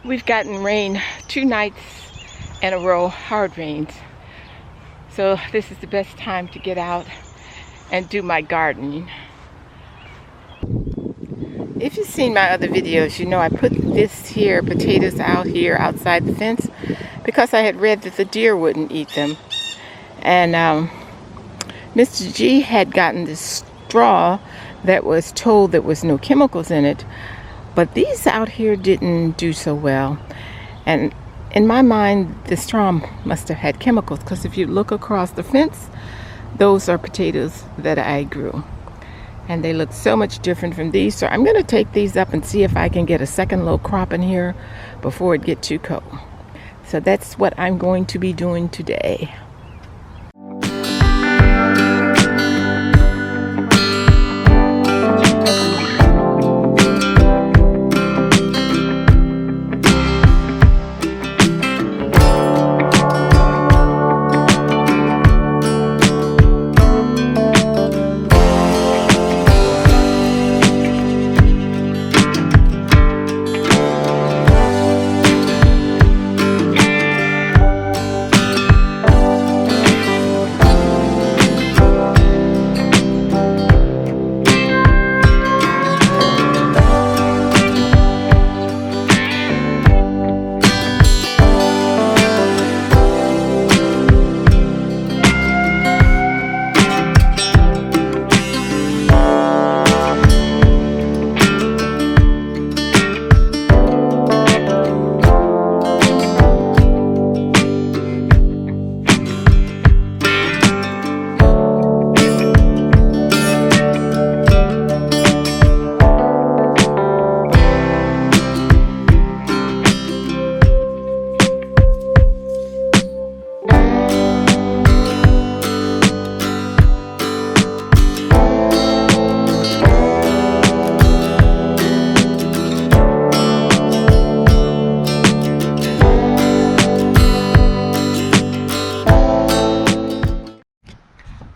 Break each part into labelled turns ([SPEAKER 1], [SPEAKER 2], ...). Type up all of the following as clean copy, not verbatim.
[SPEAKER 1] We've gotten rain 2 nights in a row, hard rains. So this is the best time to get out and do my gardening. If you've seen my other videos, you know I put this here, potatoes out here outside the fence because I had read that the deer wouldn't eat them. And Mr. G had gotten this straw that was told there was no chemicals in it. But these out here didn't do so well. And in my mind, the straw must have had chemicals, because if you look across the fence, those are potatoes that I grew. And they look so much different from these. So I'm going to take these up and see if I can get a second low crop in here before it gets too cold. So that's what I'm going to be doing today.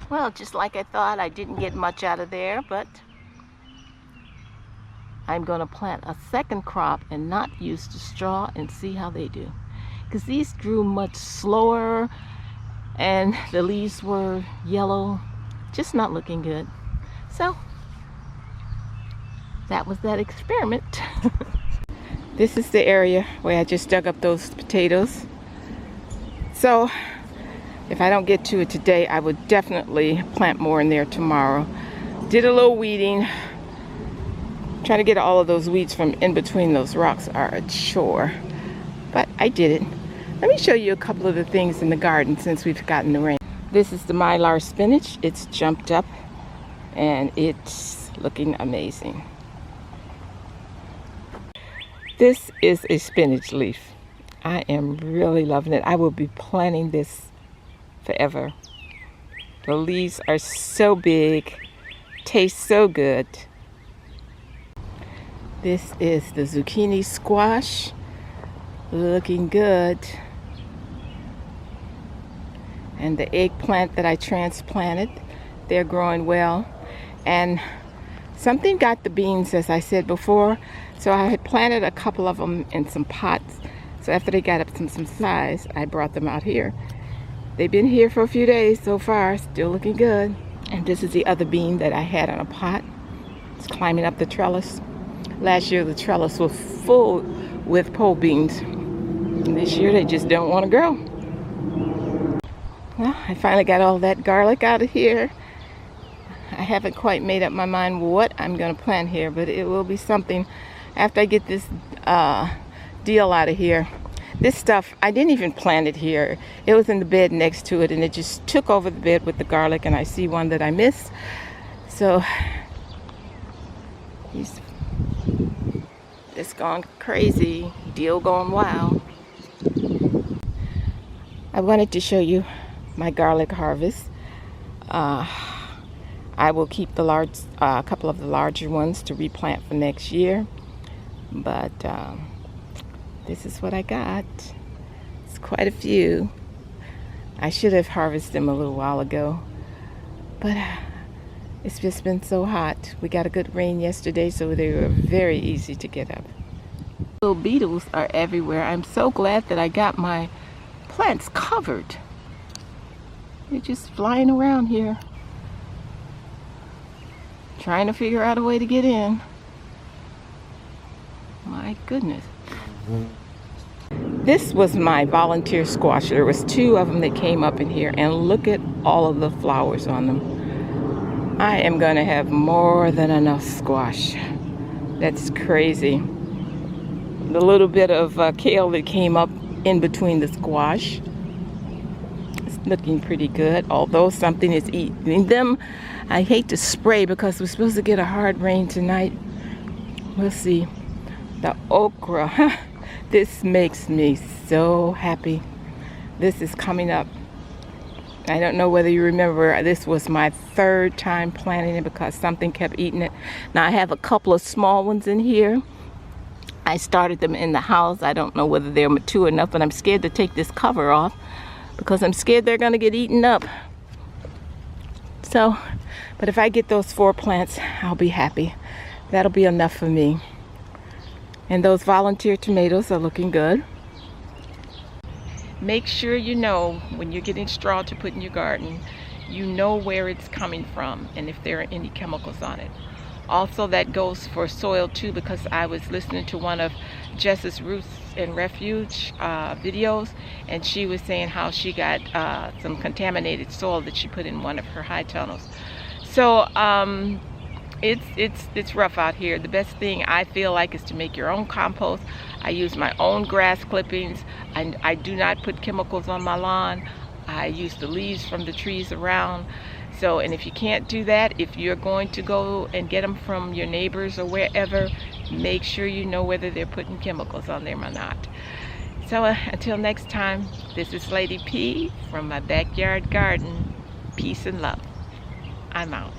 [SPEAKER 1] Well, just like I thought, I didn't get much out of there, but I'm going to plant a second crop and not use the straw and see how they do. Because these grew much slower and the leaves were yellow, just not looking good. So that was that experiment. This is the area where I just dug up those potatoes. So if I don't get to it today, I would definitely plant more in there tomorrow. Did a little weeding. Trying to get all of those weeds from in between those rocks are a chore, but I did it. Let me show you a couple of the things in the garden since we've gotten the rain. This is the mylar spinach. It's jumped up and it's looking amazing. This is a spinach leaf. I am really loving it. I will be planting this forever. The leaves are so big, taste so good. This is the zucchini squash, looking good. And the eggplant that I transplanted, they're growing well. And something got the beans, as I said before, so I had planted a couple of them in some pots. So after they got up to some size, I brought them out here. They've been here for a few days so far, still looking good. And this is the other bean that I had on a pot. It's climbing up the trellis. Last year the trellis was full with pole beans. And this year they just don't want to grow. Well, I finally got all that garlic out of here. I haven't quite made up my mind what I'm going to plant here, but it will be something after I get this deal out of here. This stuff, I didn't even plant it here. It was in the bed next to it, and it just took over the bed with the garlic, and I see one that I missed. So, it's gone crazy. Deal going wild. I wanted to show you my garlic harvest. I will keep the a couple of the larger ones to replant for next year. But this is what I got. It's quite a few. I should have harvested them a little while ago, but it's just been so hot. We got a good rain yesterday, so they were very easy to get up. Little beetles are everywhere. I'm so glad that I got my plants covered. They're just flying around here, trying to figure out a way to get in. My goodness. This was my volunteer squash. There was 2 of them that came up in here, and look at all of the flowers on them. I am going to have more than enough squash. That's crazy. The little bit of kale that came up in between the squash, it's looking pretty good, although something is eating them. I hate to spray because we're supposed to get a hard rain tonight. We'll see. The okra, this makes me so happy. This is coming up. I don't know whether you remember, this was my 3rd time planting it because something kept eating it. Now I have a couple of small ones in here. I started them in the house. I don't know whether they're mature enough, but I'm scared to take this cover off because I'm scared they're going to get eaten up. So, but if I get those 4 plants, I'll be happy. That'll be enough for me. And those volunteer tomatoes are looking good. Make sure you know when you're getting straw to put in your garden, you know where it's coming from and if there are any chemicals on it. Also, that goes for soil too, because I was listening to one of Jess's Roots and Refuge videos, and she was saying how she got some contaminated soil that she put in one of her high tunnels. So it's rough out here. The best thing I feel like is to make your own compost. I use my own grass clippings, and I do not put chemicals on my lawn. I use the leaves from the trees around. So, and if you can't do that, if you're going to go and get them from your neighbors or wherever, make sure you know whether they're putting chemicals on them or not. So until next time, this is Lady P from my backyard garden. Peace and love. I'm out.